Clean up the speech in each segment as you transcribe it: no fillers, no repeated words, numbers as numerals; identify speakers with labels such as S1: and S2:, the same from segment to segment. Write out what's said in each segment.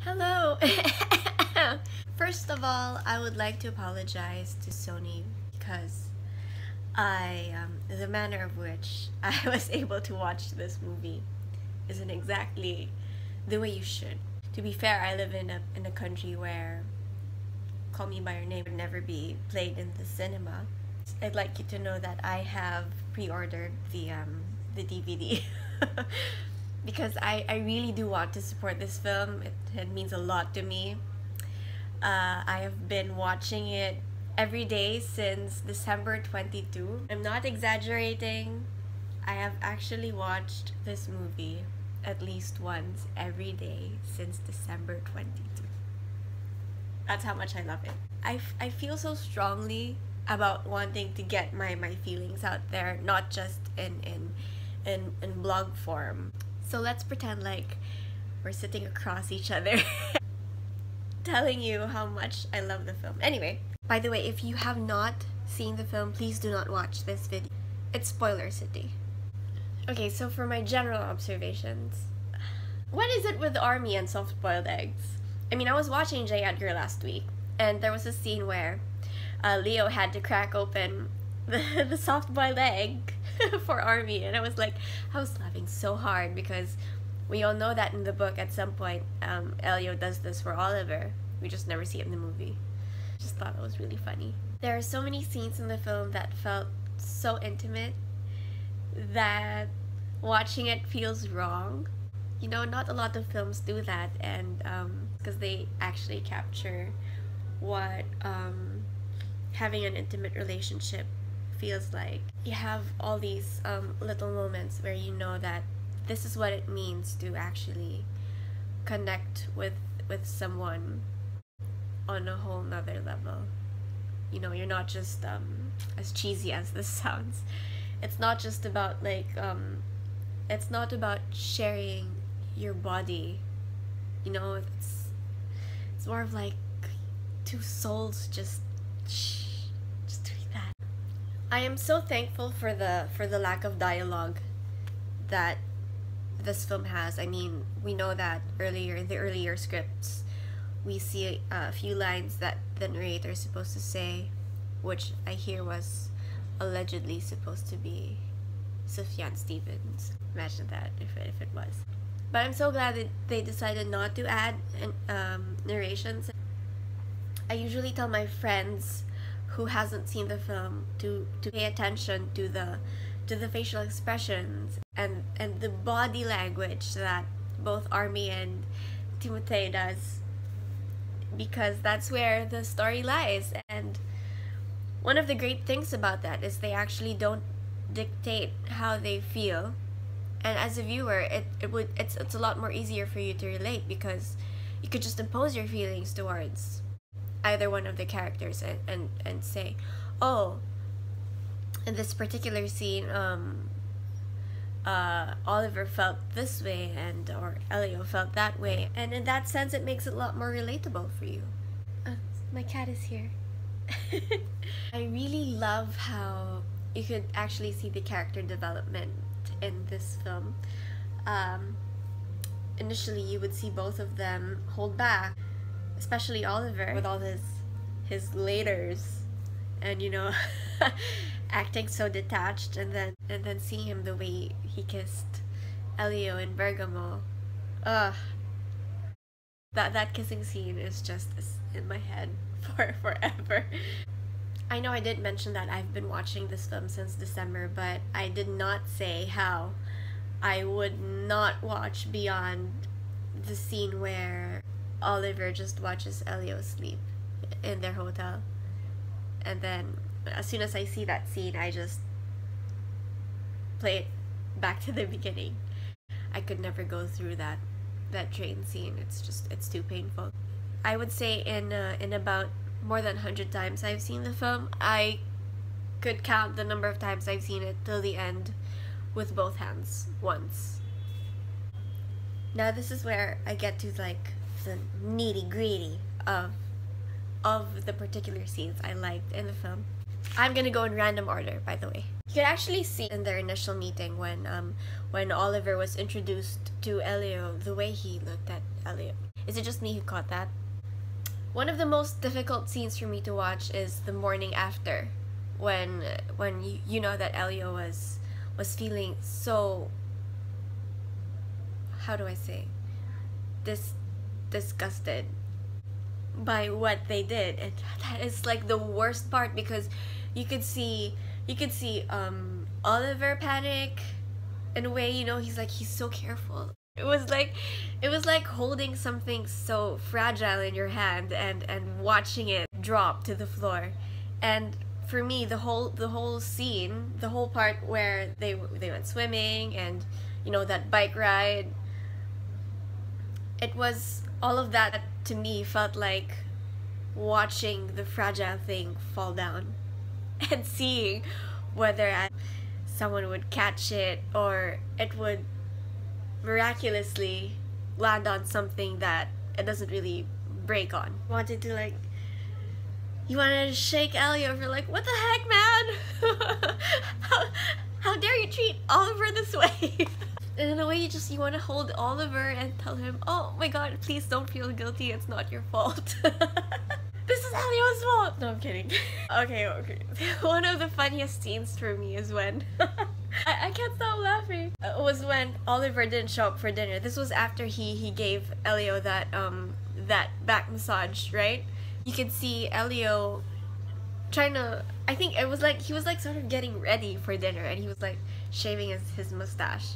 S1: Hello! First of all, I would like to apologize to Sony because the manner of which I was able to watch this movie isn't exactly the way you should. To be fair, I live in a country where Call Me By Your Name would never be played in the cinema. I'd like you to know that I have pre-ordered the DVD because I really do want to support this film. It means a lot to me. I have been watching it every day since December 22. I'm not exaggerating. I have actually watched this movie at least once every day since December 22. That's how much I love it. I feel so strongly about wanting to get my feelings out there, not just in blog form. So let's pretend like we're sitting across each other telling you how much I love the film. Anyway, by the way, if you have not seen the film, please do not watch this video. It's spoiler city. Okay, so for my general observations, what is it with army and soft-boiled eggs? I mean, I was watching J. Edgar last week, and there was a scene where Leo had to crack open the soft-boiled egg for Army, and I was laughing so hard because we all know that in the book at some point Elio does this for Oliver. We just never see it in the movie. Just thought it was really funny. There are so many scenes in the film that felt so intimate that watching it feels wrong. You know, not a lot of films do that, and because they actually capture what having an intimate relationship feels like. You have all these little moments where you know that this is what it means to actually connect with someone on a whole nother level. You know, you're not just as cheesy as this sounds, it's not just about it's not about sharing your body, you know, it's more of like two souls just doing that. I am so thankful for the lack of dialogue that this film has. I mean, we know that in the earlier scripts we see a few lines that the narrator is supposed to say, which I hear was allegedly supposed to be Sufjan Stevens. Imagine that if it was. But I'm so glad that they decided not to add narrations. I usually tell my friends who hasn't seen the film to pay attention to the facial expressions and the body language that both Army and Timothée does, because that's where the story lies. And one of the great things about that is they actually don't dictate how they feel, and as a viewer it's a lot more easier for you to relate because you could just impose your feelings towards either one of the characters and say, oh, in this particular scene Oliver felt this way or Elio felt that way, and in that sense it makes it a lot more relatable for you. My cat is here. I really love how you could actually see the character development in this film. Initially you would see both of them hold back, especially Oliver with all his laters and, you know, acting so detached, and then seeing him the way he kissed Elio in Bergamo. Ugh. That kissing scene is just in my head for forever. I know I did mention that I've been watching this film since December, but I did not say how I would not watch beyond the scene where Oliver just watches Elio sleep in their hotel. And then as soon as I see that scene, I just play it back to the beginning. I could never go through that train scene. It's too painful. I would say in about more than 100 times I've seen the film, I could count the number of times I've seen it till the end with both hands once. Now this is where I get to like the nitty-gritty of the particular scenes I liked in the film. I'm gonna go in random order, by the way. You could actually see in their initial meeting when Oliver was introduced to Elio, the way he looked at Elio. Is it just me who caught that? One of the most difficult scenes for me to watch is the morning after, when you know that Elio was feeling so, how do I say, disgusted by what they did, and that is like the worst part, because you could see Oliver panic in a way. You know, he's so careful. It was like holding something so fragile in your hand and watching it drop to the floor. And for me, the whole scene, the whole part where they went swimming, and you know, that bike ride, it was all of that. To me, felt like watching the fragile thing fall down and seeing whether someone would catch it or it would miraculously land on something that it doesn't really break on. You wanted to shake Elio for like, what the heck, man? how dare you treat Oliver this way? And in a way, you want to hold Oliver and tell him, oh my god, please don't feel guilty, it's not your fault. This is Elio's fault! No, I'm kidding. Okay. One of the funniest scenes for me is when I can't stop laughing. Was when Oliver didn't show up for dinner. This was after he gave Elio that back massage, right? You could see Elio trying to, I think it was like he was like sort of getting ready for dinner, and he was like shaving his mustache.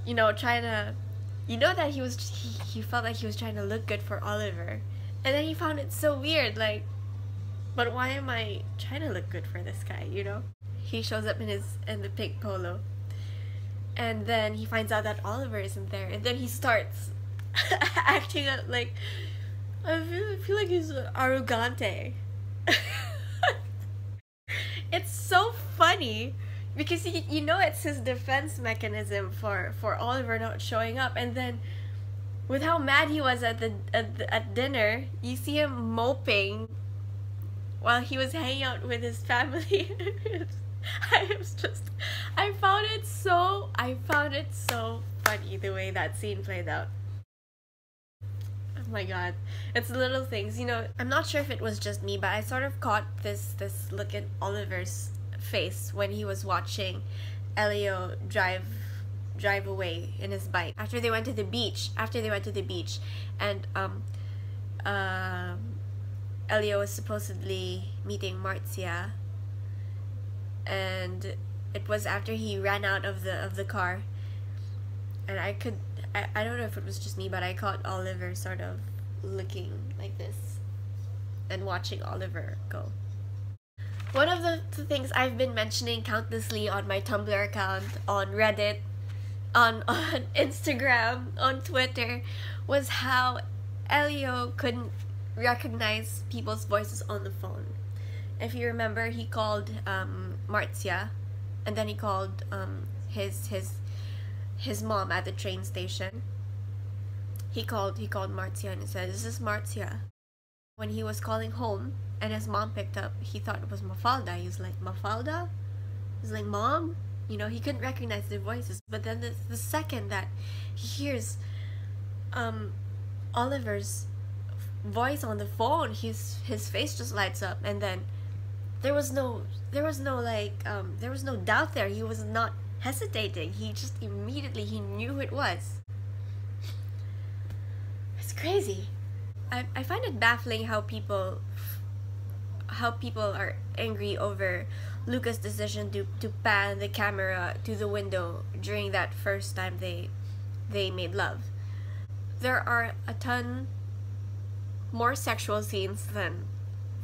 S1: You know, trying to, you know, that he felt like he was trying to look good for Oliver. And then he found it so weird, like, but why am I trying to look good for this guy, you know? He shows up in the pink polo. And then he finds out that Oliver isn't there, and then he starts acting like, I feel like he's arrogante. It's so funny. Because you know, it's his defense mechanism for Oliver not showing up, and then with how mad he was at dinner, you see him moping while he was hanging out with his family. I found it so funny the way that scene played out. Oh my god, it's little things, you know. I'm not sure if it was just me, but I sort of caught this look at Oliver's face when he was watching Elio drive away in his bike after they went to the beach, and Elio was supposedly meeting Marcia, and it was after he ran out of the car, and I don't know if it was just me, but I caught Oliver sort of looking like this and watching Oliver go. One of the things I've been mentioning countlessly on my Tumblr account, on Reddit, on Instagram, on Twitter, was how Elio couldn't recognize people's voices on the phone. If you remember, he called Marcia, and then he called his mom at the train station. He called Marcia and he said, "Is this Marcia?" When he was calling home and his mom picked up, he thought it was Mafalda. He was like, "Mafalda?" He was like, "Mom?" You know, he couldn't recognize their voices. But then the second that he hears Oliver's voice on the phone, his face just lights up, and then there was no doubt there. He was not hesitating. He just immediately, he knew who it was. It's crazy. I find it baffling how people are angry over Luca's decision to pan the camera to the window during that first time they made love. There are a ton more sexual scenes than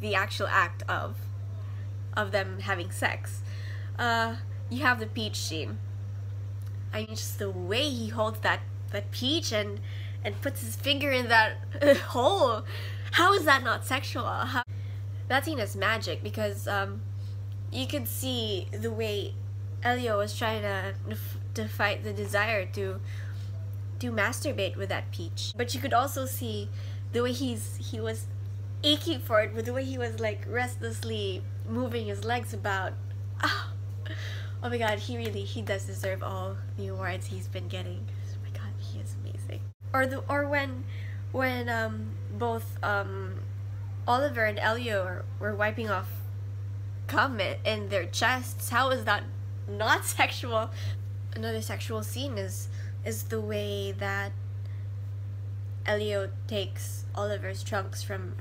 S1: the actual act of them having sex. You have the peach scene. I mean, just the way he holds that peach and puts his finger in that hole. How is that not sexual? That scene is magic because you could see the way Elio was trying to fight the desire to masturbate with that peach. But you could also see the way he was aching for it, with the way he was like restlessly moving his legs about. Oh my god, he does deserve all the awards he's been getting. Oh my god, he is amazing. Or when both Oliver and Elio were wiping off cum in their chests. How is that not sexual? Another sexual scene is the way that Elio takes Oliver's trunks from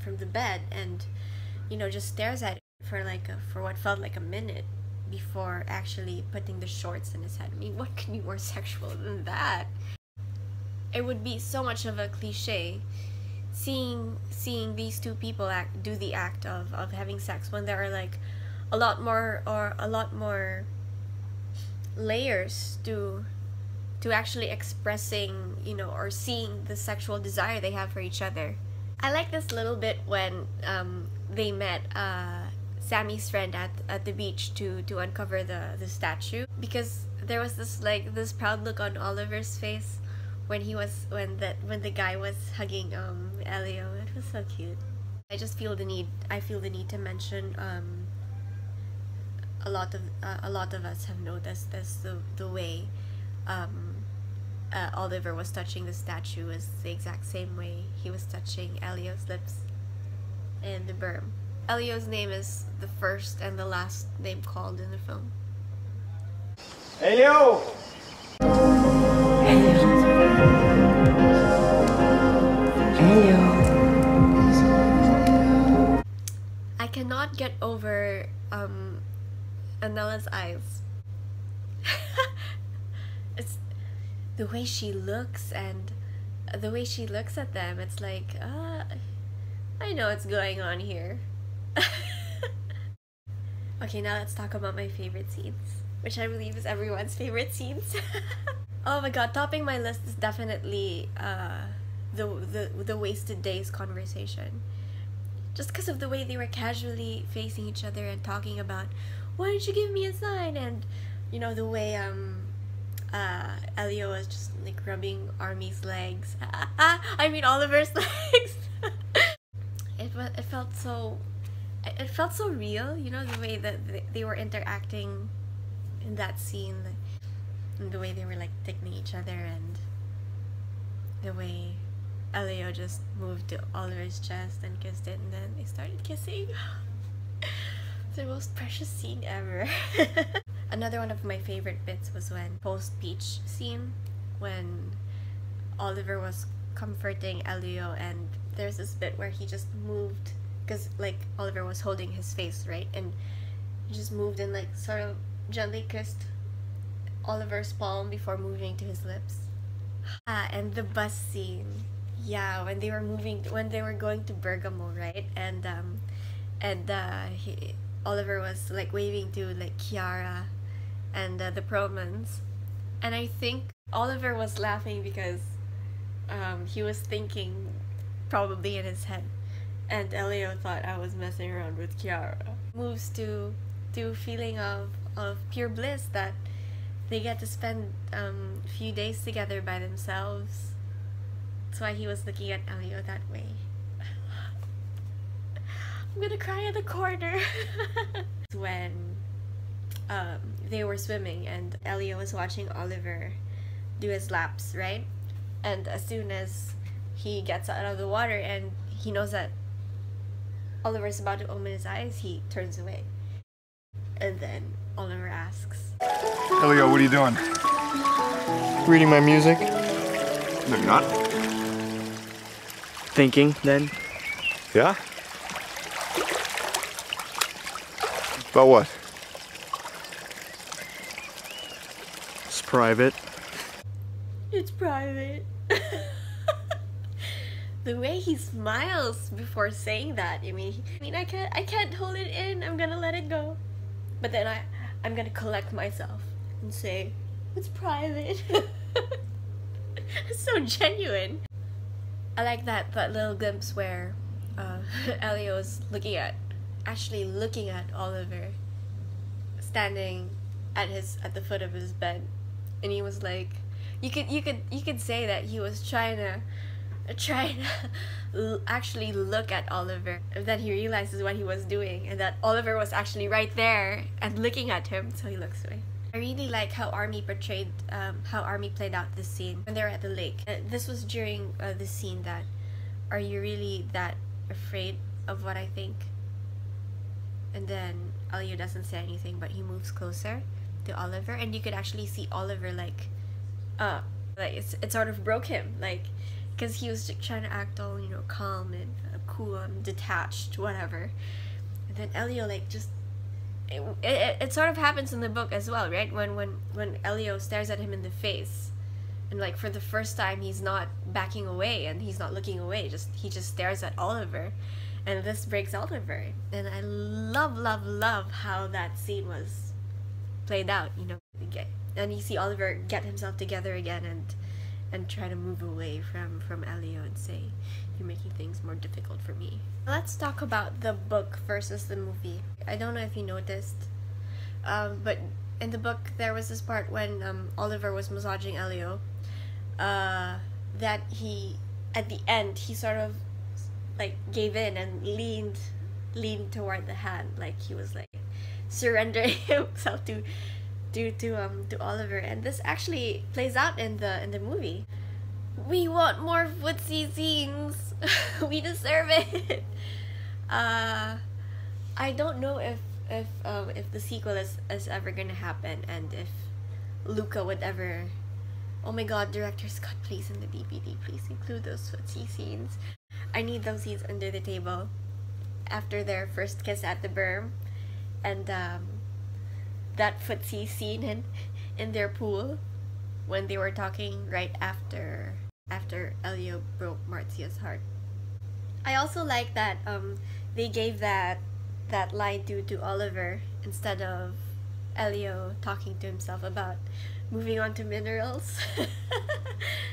S1: the bed and, you know, just stares at it for what felt like a minute before actually putting the shorts in his head. I mean, what could be more sexual than that? It would be so much of a cliche seeing these two people do the act of having sex when there are like a lot more layers to actually expressing, you know, or seeing the sexual desire they have for each other. I like this little bit when they met Sammy's friend at the beach to uncover the statue, because there was this proud look on Oliver's face when the guy was hugging Elio. It was so cute. I feel the need to mention a lot of us have noticed this, the way Oliver was touching the statue was the exact same way he was touching Elio's lips in the berm. Elio's name is the first and the last name called in the film.
S2: Elio!
S1: I cannot get over Anella's eyes. It's the way she looks and the way she looks at them. It's like, I know what's going on here. Okay, now let's talk about my favorite scenes, which I believe is everyone's favorite scenes. Oh my god, topping my list is definitely the wasted days conversation. Just because of the way they were casually facing each other and talking about, why don't you give me a sign? And, you know, the way Elio was just like rubbing Army's legs. I mean Oliver's legs. It felt so real, you know, the way that they were interacting in that scene, and the way they were like tickling each other, and the way Elio just moved to Oliver's chest and kissed it, and then they started kissing. The most precious scene ever. Another one of my favorite bits was when post-peach scene, when Oliver was comforting Elio, and there's this bit where he just moved, because like Oliver was holding his face, right, and he just moved and like sort of gently kissed Oliver's palm before moving to his lips. And the bus scene, yeah, when they were going to Bergamo, right, and Oliver was like waving to like Chiara and the Promans, and I think Oliver was laughing because he was thinking probably in his head, and Elio thought I was messing around with Chiara. Moves to feeling of pure bliss that they get to spend a few days together by themselves. That's why he was looking at Elio that way. I'm gonna cry in the corner. When they were swimming and Elio was watching Oliver do his laps, right? And as soon as he gets out of the water and he knows that Oliver's about to open his eyes, he turns away. And then Oliver asks,
S2: Elio, what are you doing?
S3: Reading my music.
S2: No, you're not.
S3: Thinking, then.
S2: Yeah? About what?
S3: It's private.
S1: it's private. The way he smiles before saying that, I mean I can't hold it in. I'm gonna let it go. But then I'm gonna collect myself and say, it's private. It's so genuine. I like that little glimpse where Elio is actually looking at Oliver standing at the foot of his bed, and he was like, you could say that he was trying to actually look at Oliver, and then he realizes what he was doing and that Oliver was actually right there and looking at him, so he looks away. I really like how Army played out this scene when they were at the lake. This was during the scene that, are you really that afraid of what I think? And then Elio doesn't say anything, but he moves closer to Oliver, and you could actually see Oliver like it sort of broke him, like, because he was trying to act all, you know, calm and cool and detached, whatever. And then Elio like just it sort of happens in the book as well, right? When Elio stares at him in the face, and like for the first time he's not backing away and he's not looking away, he just stares at Oliver, and this breaks Oliver. And I love how that scene was played out, you know. And you see Oliver get himself together again and try to move away from Elio and say, "You're making things more difficult for me." Let's talk about the book versus the movie. I don't know if you noticed, but in the book there was this part when Oliver was massaging Elio, that he, at the end, he sort of like gave in and leaned toward the hand, like he was like surrendering himself to Oliver. And this actually plays out in the movie. We want more footsie scenes. We deserve it. I don't know if the sequel is ever gonna happen, and if Luca would ever. Oh my God, Director Scott, please, in the DVD, please include those footsie scenes. I need those scenes under the table after their first kiss at the berm, and that footsie scene in their pool when they were talking right after Elio broke Marzia's heart. I also like that they gave that line to Oliver instead of Elio talking to himself about moving on to minerals.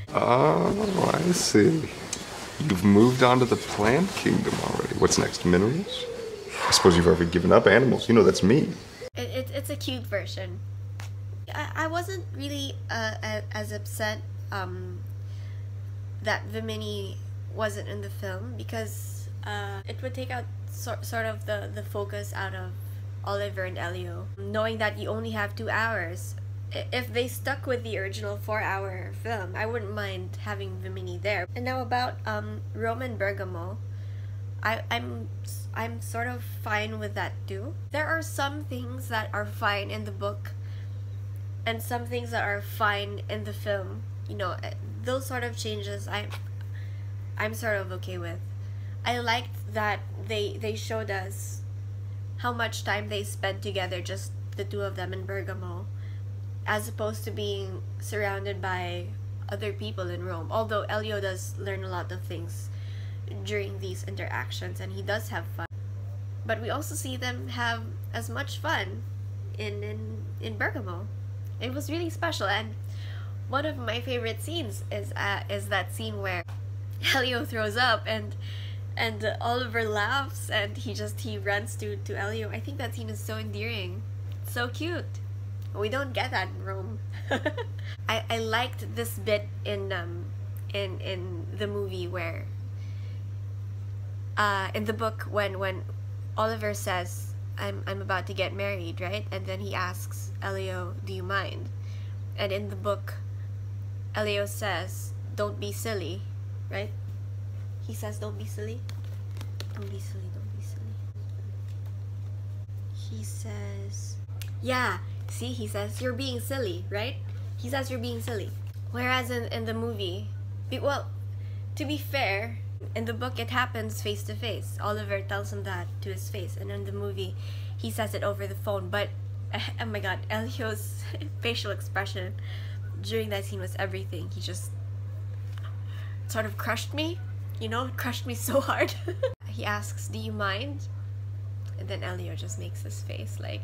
S2: Oh, I see. You've moved on to the plant kingdom already. What's next, minerals? I suppose you've already given up animals. You know that's me.
S1: It's a cute version. I wasn't really as upset that Vimini wasn't in the film, because it would take out sort of the focus out of Oliver and Elio, knowing that you only have 2 hours. If they stuck with the original 4-hour film, I wouldn't mind having Vimini there. And now about Rome and Bergamo, I'm sort of fine with that too. There are some things that are fine in the book and some things that are fine in the film. You know, those sort of changes I'm sort of okay with. I liked that they showed us how much time they spent together, just the two of them in Bergamo, as opposed to being surrounded by other people in Rome. Although Elio does learn a lot of things during these interactions, and he does have fun. But we also see them have as much fun in Bergamo. It was really special, and one of my favorite scenes is that scene where Elio throws up and Oliver laughs, and he runs to Elio. I think that scene is so endearing, so cute. We don't get that in Rome. I liked this bit in the movie where in the book when Oliver says, I'm about to get married, right? And then he asks Elio, do you mind? And in the book, Elio says, don't be silly, right? He says, don't be silly. Don't be silly, don't be silly. He says, yeah, see, he says, you're being silly, right? He says you're being silly. Whereas in the movie, well, to be fair, in the book it happens face to face. Oliver tells him that to his face, and in the movie he says it over the phone. But oh my God, Elio's facial expression during that scene was everything. He just sort of crushed me, you know, crushed me so hard. He asks, do you mind? And then Elio just makes this face like,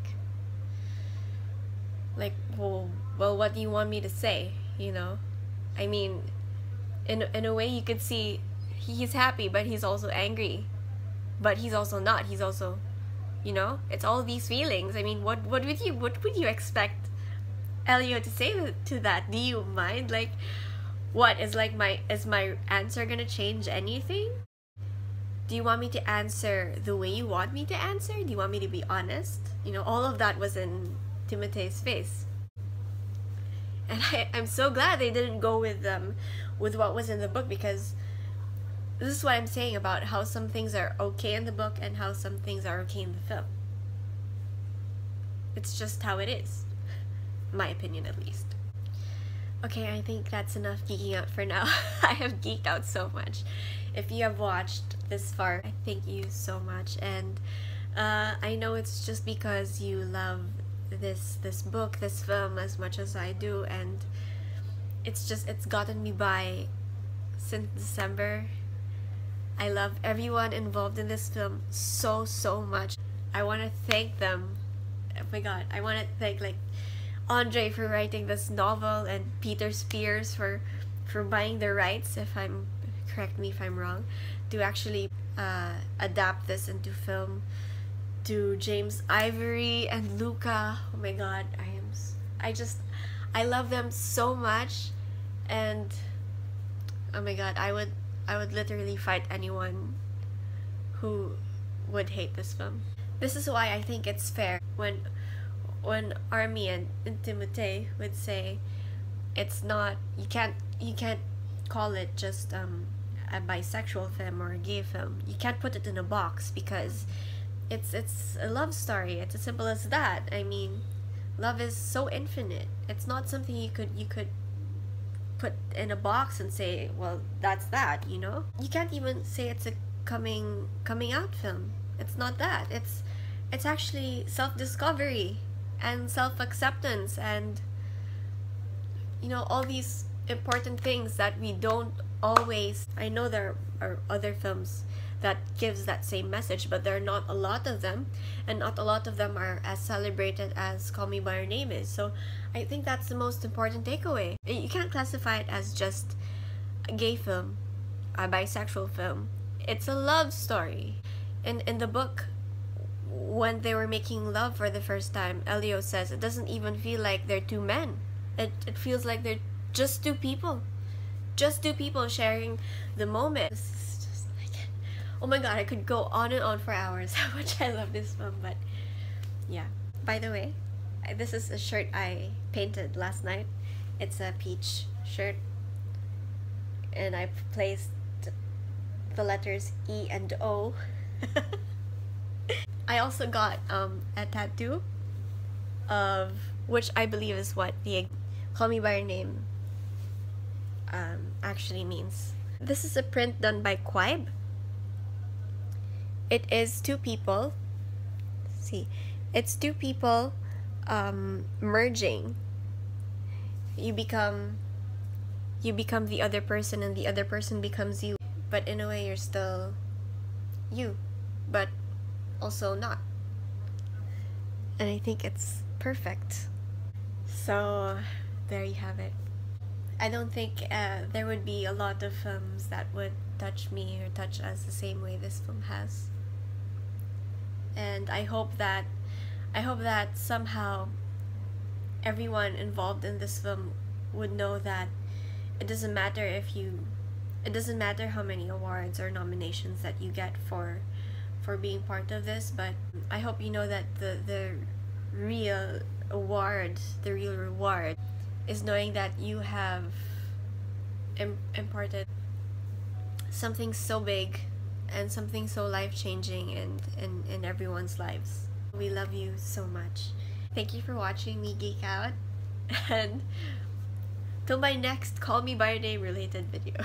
S1: well, what do you want me to say, you know? I mean, in a way you could see he's happy, but he's also angry, but he's also not. He's also, you know, it's all these feelings. I mean, what would you expect Elio to say to that? Do you mind? Like, what is my answer gonna change anything? Do you want me to answer the way you want me to answer? Do you want me to be honest? You know, all of that was in Timothee's face. And I'm so glad they didn't go with what was in the book, because this is what I'm saying about how some things are okay in the book and how some things are okay in the film. It's just how it is. My opinion, at least. Okay, I think that's enough geeking out for now. I have geeked out so much. If you have watched this far, I thank you so much. And I know it's just because you love this book, this film as much as I do, and it's gotten me by since December. I love everyone involved in this film so much. I want to thank them. Oh my god, I want to thank like Andre for writing this novel, and Peter Spears for buying the rights, correct me if I'm wrong, to actually adapt this into film, to James Ivory and Luca. Oh my god, I love them so much, and oh my god, I would literally fight anyone who would hate this film. This is why I think it's fair when Army and Timothée would say it's not, you can't call it just a bisexual film or a gay film. You can't put it in a box because it's a love story. It's as simple as that. I mean, love is so infinite. It's not something you could put in a box and say, well, that's that, you know? You can't even say it's a coming out film. It's not that. It's actually self-discovery and self-acceptance, and you know, all these important things that we don't always. I know there are other films that gives that same message, but there are not a lot of them, and not a lot of them are as celebrated as Call Me by Your Name is. So I think that's the most important takeaway. You can't classify it as just a gay film, a bisexual film. It's a love story. In the book, when they were making love for the first time, Elio says it doesn't even feel like they're two men. It feels like they're just two people. Just two people sharing the moment. This is just like, oh my god, I could go on and on for hours how much I love this film. But yeah. By the way, this is a shirt I painted last night. It's a peach shirt, and I placed the letters E and O. I also got a tattoo of, which I believe is what the Call Me by Your Name actually means. This is a print done by Quibe. It is two people. See, it's two people merging. You become the other person, and the other person becomes you. But in a way, you're still you, but also not. And I think it's perfect. So there you have it. I don't think there would be a lot of films that would touch me or touch us the same way this film has. And I hope that somehow everyone involved in this film would know that it doesn't matter how many awards or nominations that you get for being part of this, but I hope you know that the real award, the real reward, is knowing that you have imparted something so big and something so life-changing in everyone's lives. We love you so much. Thank you for watching me geek out, and till my next Call Me by Your Name related video.